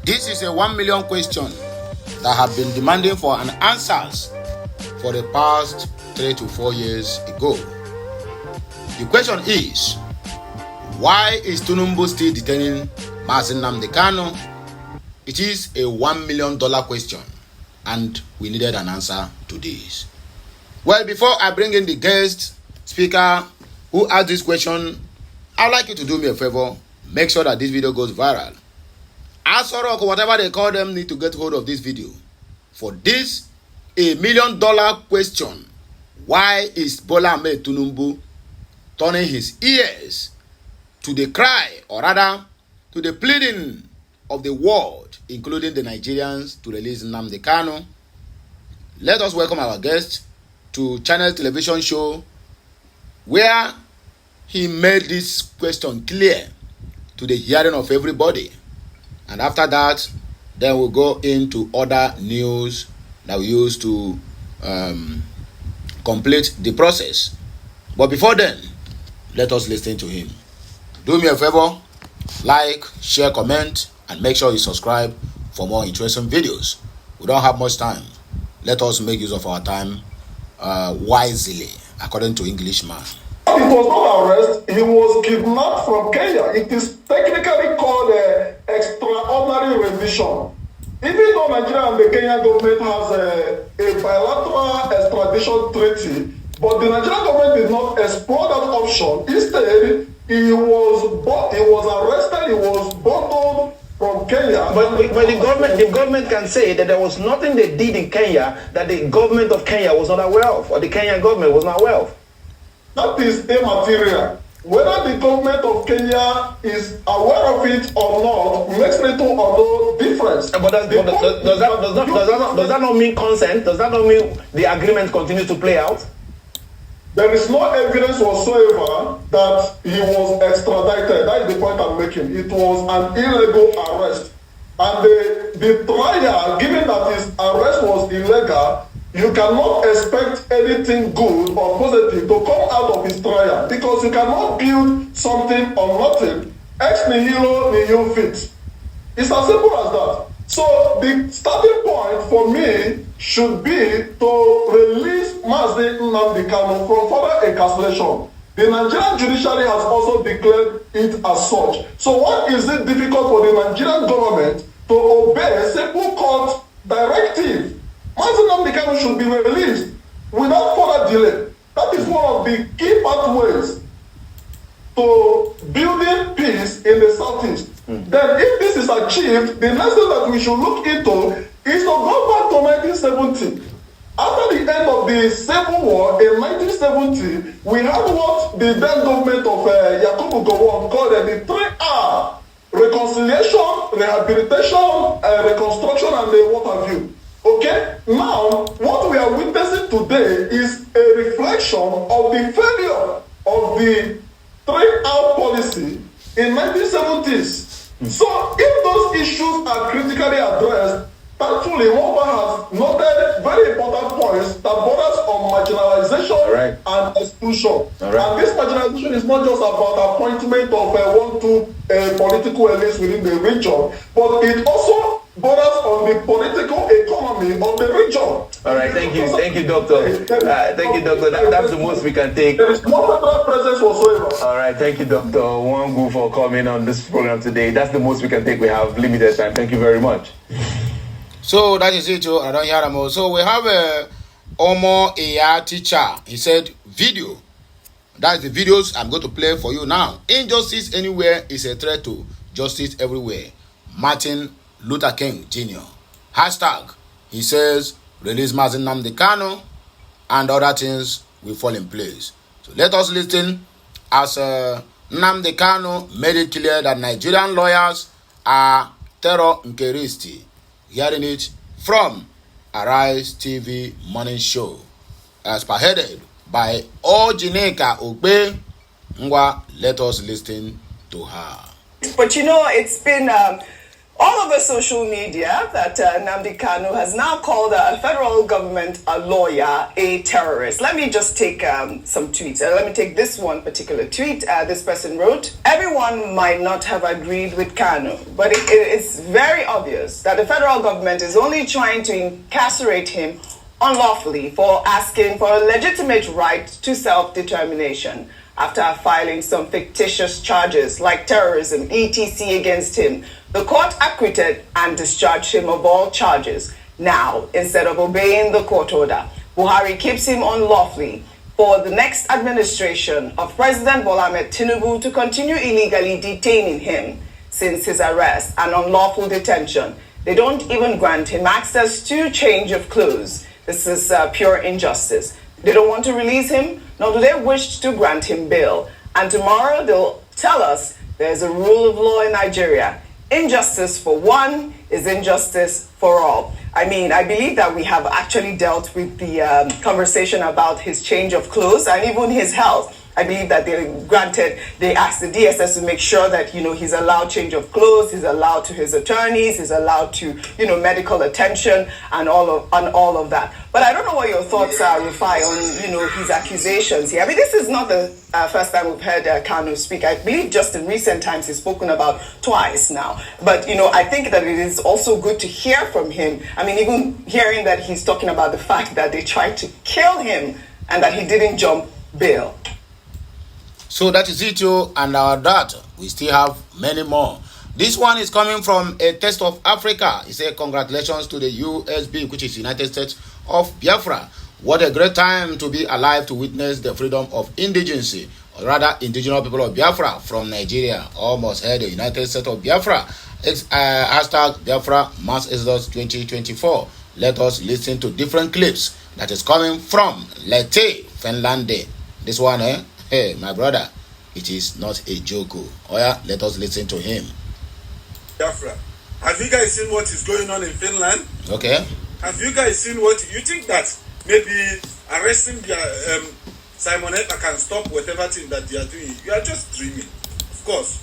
This is a 1 million question that have been demanding for an answers for the past 3 to 4 years ago. The question is, why is Tinubu still detaining Nnamdi Kanu? It is a $1 million question, and we needed an answer to this. Well, before I bring in the guest speaker who asked this question, I'd like you to do me a favor. Make sure that this video goes viral. Asorok, whatever they call them, need to get hold of this video. For this $1 million question, why is Bola Ahmed Tinubu turning his ears to the cry, or rather to the pleading of the world, including the Nigerians, to release Nnamdi Kanu? Let us welcome our guest to Channel Television Show, where he made this question clear to the hearing of everybody. And after that, then we'll go into other news that we use to complete the process. But before then, let us listen to him. Do me a favor, like, share, comment, and make sure you subscribe for more interesting videos. We don't have much time. Let us make use of our time wisely, according to Englishman. It was not arrest, he was kidnapped from Kenya. It is technically called extraordinary rendition. Even though Nigeria and the Kenyan government has a bilateral extradition treaty, but the Nigerian government did not explore that option. Instead, he was arrested, he was bundled from Kenya. But the government can say that there was nothing they did in Kenya that the government of Kenya was not aware of, or the Kenyan government was not aware of. That is immaterial. Whether the government of Kenya is aware of it or not makes little or no difference. But does that not mean consent? Does that not mean the agreement continues to play out? There is no evidence whatsoever that he was extradited. That is the point I'm making. It was an illegal arrest. And the trial, given that his arrest was illegal, you cannot expect anything good or positive to come out of his trial, because you cannot build something on nothing. Ex nihilo nihil fit. It's as simple as that. So the starting point for me should be to release Nnamdi Kanu from further incarceration. The Nigerian judiciary has also declared it as such. So why is it difficult for the Nigerian government to obey a simple court directive? Nnamdi Kanu should be released without further delay. That is one of the key pathways to building peace in the southeast. Then if this is achieved, the next thing that we should look into is to go back to 1970. After the end of the Civil War in 1970, we had what the then government of Yakubu Gowon called the 3R: reconciliation, rehabilitation, reconstruction, and what have you. Okay, now what we are witnessing today is a reflection of the failure of the 3R policy in 1970s. So if those issues are critically addressed, thankfully Moba has noted very important points that borders on marginalization and exclusion. And this marginalization is not just about appointment of one to political elites within the region, but it also borders on the political economy of the region. All right, thank you, Doctor. Thank you, Doctor. That's the most we can take. There is no federal presence whatsoever. All right, thank you, Doctor Wangu, for coming on this program today. That's the most we can take. We have limited time. Thank you very much. So that is it. I don't hear them all. So we have a Omo AI teacher. He said, video. That's the videos I'm going to play for you now. Injustice anywhere is a threat to justice everywhere. Martin Luther King Jr. Hashtag, he says, release Nnamdi Kanu and other things will fall in place. So let us listen as Nnamdi Kanu made it clear that Nigerian lawyers are terror nkeristi. Hearing it from Arise TV morning show, as spearheaded by Ojineka Ogbe. Ngwa, let us listen to her. But you know, it's been all over social media that Nnamdi Kanu has now called a federal government a lawyer a terrorist. Let me just take some tweets. Let me take this one particular tweet. This person wrote, everyone might not have agreed with Kanu, but it's very obvious that the federal government is only trying to incarcerate him unlawfully for asking for a legitimate right to self-determination after filing some fictitious charges like terrorism, etc. against him. The court acquitted and discharged him of all charges. Now, instead of obeying the court order, Buhari keeps him unlawfully for the next administration of President Bola Ahmed Tinubu to continue illegally detaining him since his arrest and unlawful detention. They don't even grant him access to change of clothes. This is pure injustice. They don't want to release him, nor do they wish to grant him bail. And tomorrow they'll tell us there's a rule of law in Nigeria. Injustice for one is injustice for all. I mean, I believe that we have actually dealt with the conversation about his change of clothes and even his health. I believe that they asked the DSS to make sure that, he's allowed change of clothes, he's allowed to his attorneys, he's allowed to, medical attention and all of that. But I don't know what your thoughts are, Rufai, on, his accusations here. I mean, this is not the first time we've heard Kanu speak. I believe just in recent times he's spoken about twice now. But, I think that it is also good to hear from him. I mean, even hearing that he's talking about the fact that they tried to kill him and that he didn't jump bail. So that is it, and our data. We still have many more. This one is coming from a test of Africa. He said, congratulations to the USB, which is United States of Biafra. What a great time to be alive to witness the freedom of indigency, or rather indigenous people of Biafra from Nigeria. Almost heard the United States of Biafra. It's hashtag Biafra Mass Exodus 2024. Let us listen to different clips that is coming from Lete, Finland. This one, Hey, my brother, it is not a joke. Oh yeah, let us listen to him. Biafra, have you guys seen what is going on in Finland? Okay. Have you guys seen what you think that maybe arresting Simon Ekpa can stop whatever thing that they are doing? You are just dreaming. Of course.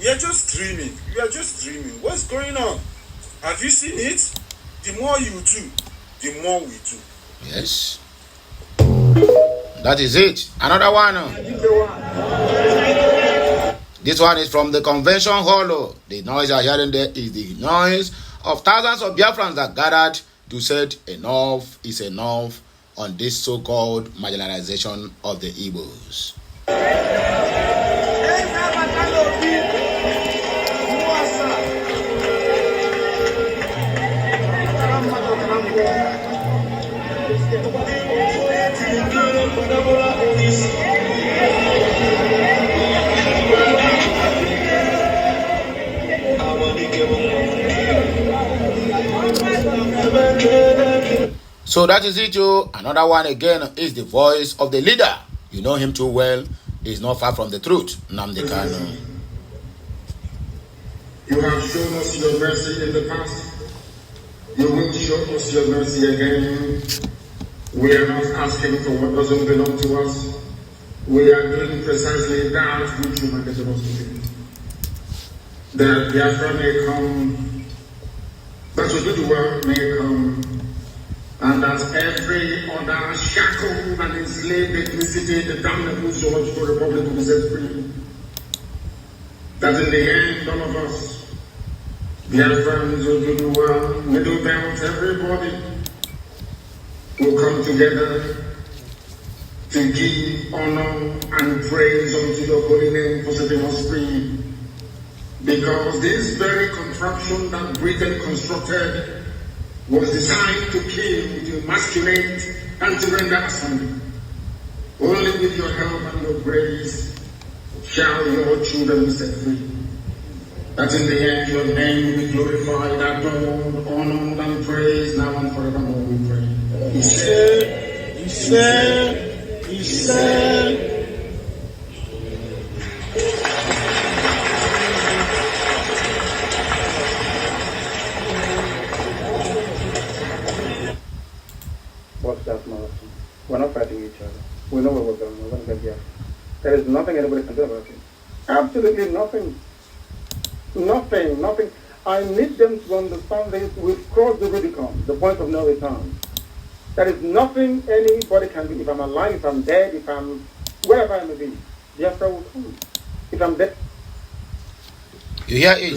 We are just dreaming. You are just dreaming. What's going on? Have you seen it? The more you do, the more we do. Yes. That is it. Another one. This one is from the convention hall. The noise you are hearing there is the noise of thousands of Biafrans that gathered to say enough is enough on this so-called marginalization of the Igbos. So that is it, you. Another one again is the voice of the leader. You know him too well. He's not far from the truth. Nnamdi Kanu. You have shown us your mercy in the past. You will show us your mercy again. We are not asking for what doesn't belong to us. We are doing precisely that which you mandated us to do. That Biafra may come, that Oduduwa may come, and that every other shackled and enslaved ethnicity, the damnable zoological republic will be set free. That in the end, all of us, Biafrans, Oduduwa, Middle Belt, everybody, will come together to give honor and praise unto your holy name for setting us free. Because this very contraption that Britain constructed was designed to kill, to emasculate, and to render asunder. Only with your help and your grace shall your children be set free. That in the end your name will be glorified, adored, honored, and praised now and forevermore, we pray. He said. What's that marathon? We're not fighting each other. We know where we're going. We're going to get here. There is nothing anybody can do about it. Absolutely nothing. Nothing. I need them to understand this. We've crossed the Rubicon, the point of no return. There is nothing anybody can do. If I'm alive, if I'm dead, if I'm wherever I may be, Biafra will come. If I'm dead. You hear it?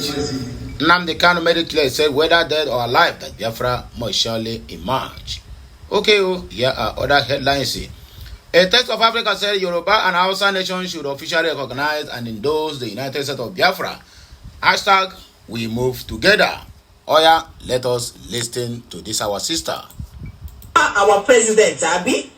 Nnamdi Kanu made it clear, said whether dead or alive, that Biafra must surely emerge. Okay, here are other headlines. A text of Africa said Yoruba and Hausa nations should officially recognize and endorse the United States of Biafra. Hashtag we move together. Oya, let us listen to this our sister. Our president, Abi,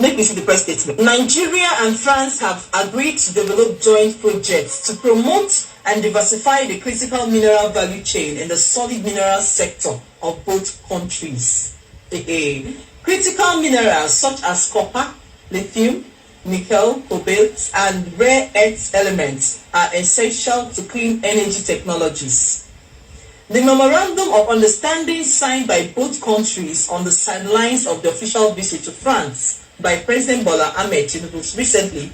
make me see the press statement. Nigeria and France have agreed to develop joint projects to promote and diversify the critical mineral value chain in the solid mineral sector of both countries. Critical minerals such as copper, lithium, nickel, cobalt, and rare earth elements are essential to clean energy technologies. The Memorandum of Understanding signed by both countries on the sidelines of the official visit to France by President Bola Ahmed Tinubu recently,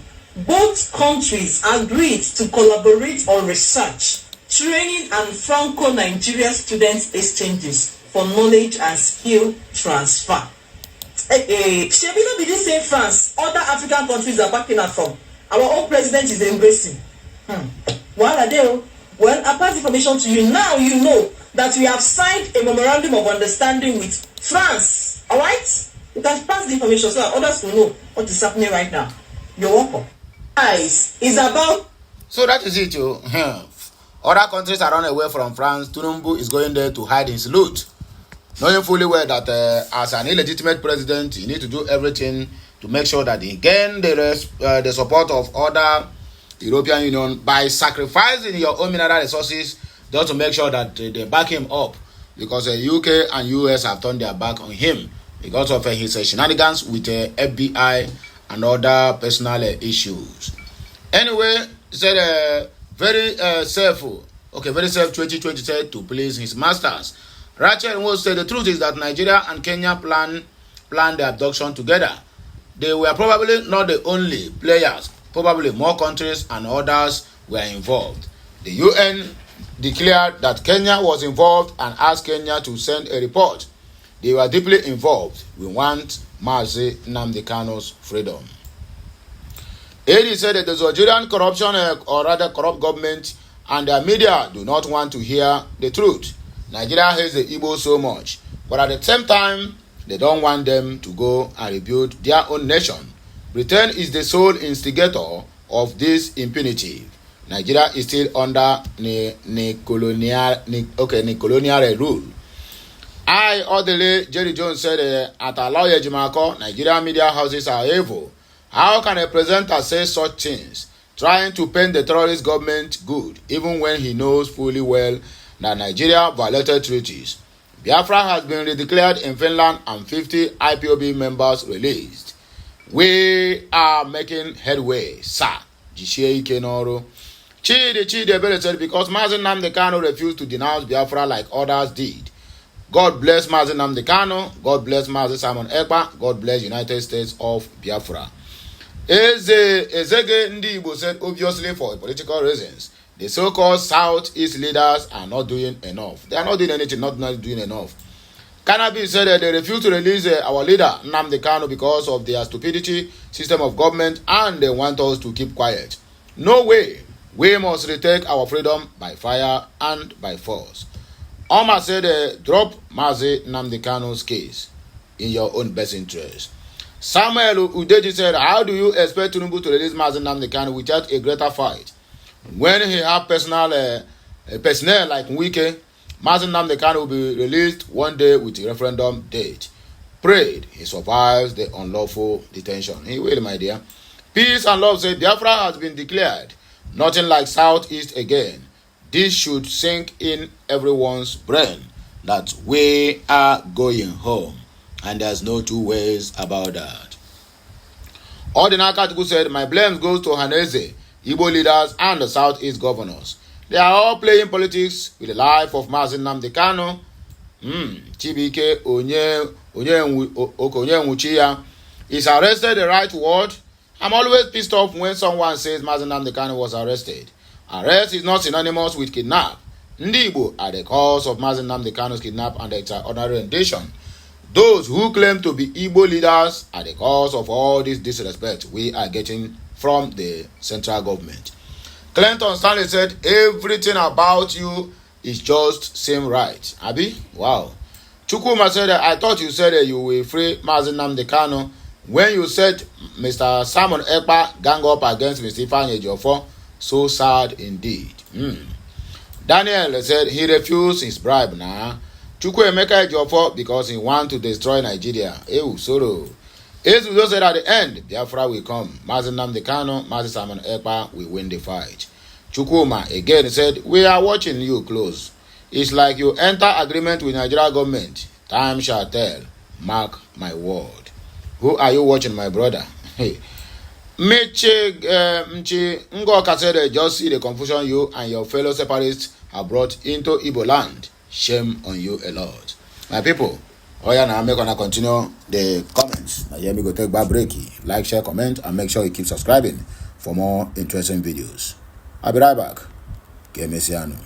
both countries agreed to collaborate on research, training, and Franco-Nigeria student exchanges for knowledge and skill transfer. Shebino be this same France, other African countries are backing up from. Our own president is embracing. Well, I pass information to you. Now you know that we have signed a memorandum of understanding with France. Alright? You can pass the information so that others will know what is happening right now. You're welcome. Guys, it's about... So that is it, you. Other countries are run away from France. Tinubu is going there to hide his loot. Knowing fully well that as an illegitimate president, you need to do everything to make sure that he gain the support of other European Union by sacrificing your own mineral resources just to make sure that they back him up, because the UK and US have turned their back on him because of his shenanigans with the FBI and other personal issues. Anyway, he said very safe 2020 to please his masters. Rachel Nwo said the truth is that Nigeria and Kenya planned the abduction together. They were probably not the only players. Probably more countries and others were involved. The UN declared that Kenya was involved and asked Kenya to send a report. They were deeply involved. We want Mazi Nnamdi Kanu's freedom. AD said that the Nigerian corruption or rather corrupt government and their media do not want to hear the truth. Nigeria hates the Igbo so much, but at the same time, they don't want them to go and rebuild their own nation. Britain is the sole instigator of this impunity. Nigeria is still under colonial rule. Jerry Jones said at Aloye Jimako, Nigerian media houses are evil. How can a presenter say such things, trying to paint the terrorist government good, even when he knows fully well that Nigeria violated treaties? Biafra has been redeclared in Finland and 50 IPOB members released. We are making headway, sir. Chidi Ebere said because Mazi Nnamdi Kanu refused to denounce Biafra like others did. God bless Mazi Nnamdi Kanu. God bless Mazi Simon Ekpa. God bless United States of Biafra. Ezege Ndi Igbo said obviously for political reasons, the so-called Southeast leaders are not doing enough. They are not doing anything, not doing enough. Cannabis said that they refuse to release our leader, Nnamdi Kanu, because of their stupidity, system of government, and they want us to keep quiet. No way. We must retake our freedom by fire and by force. Omar said, drop Mazi Nnamdi Kanu's case in your own best interest. Samuel Udeji said, how do you expect Tinubu to release Mazi Nnamdi Kanu without a greater fight? When he have personnel like Wike, Mazi Nnamdi Kanu will be released one day with a referendum date. Prayed he survives the unlawful detention. He will, my dear. Peace and love said, Biafra has been declared. Nothing like Southeast again. This should sink in everyone's brain that we are going home. And there's no two ways about that. Ordinakatuku said, my blame goes to Haneze, Igbo leaders, and the Southeast governors. They are all playing politics with the life of Mazi Nnamdi Kanu. Chibike Onyenwuchiya is arrested the right word. I'm always pissed off when someone says Mazi Nnamdi Kanu was arrested. Arrest is not synonymous with kidnap. Ndi Igbo are the cause of Mazi Nnamdi Kanu's kidnap and extraordinary rendition. Those who claim to be Igbo leaders are the cause of all this disrespect we are getting from the central government. Clinton Stanley said, everything about you is just seem right. Abi? Wow. Chukwuma said, I thought you said that you will free Mazi Nnamdi Kanu when you said Mr. Simon Ekpa gang up against Mr. Ifeanyi Ejiofor. So sad indeed. Daniel said he refused his bribe now. Chukwuemeka Ejiofor because he want to destroy Nigeria. Ew, sorrow. Ezuzo said at the end, Biafra will come. Mazi Nnamdi Kanu, Mazi Simon Ekpa will win the fight. Chukwuma again said, we are watching you close. It's like you enter agreement with Nigeria government. Time shall tell. Mark my word. Who are you watching, my brother? Meche Ngoka said, just see the confusion you and your fellow separatists have brought into Igbo land. Shame on you a lot. My people, now I'm gonna continue the comments. Now here me go take back breaky. Like, share, comment, and make sure you keep subscribing for more interesting videos. I'll be right back. Ke Mesiano.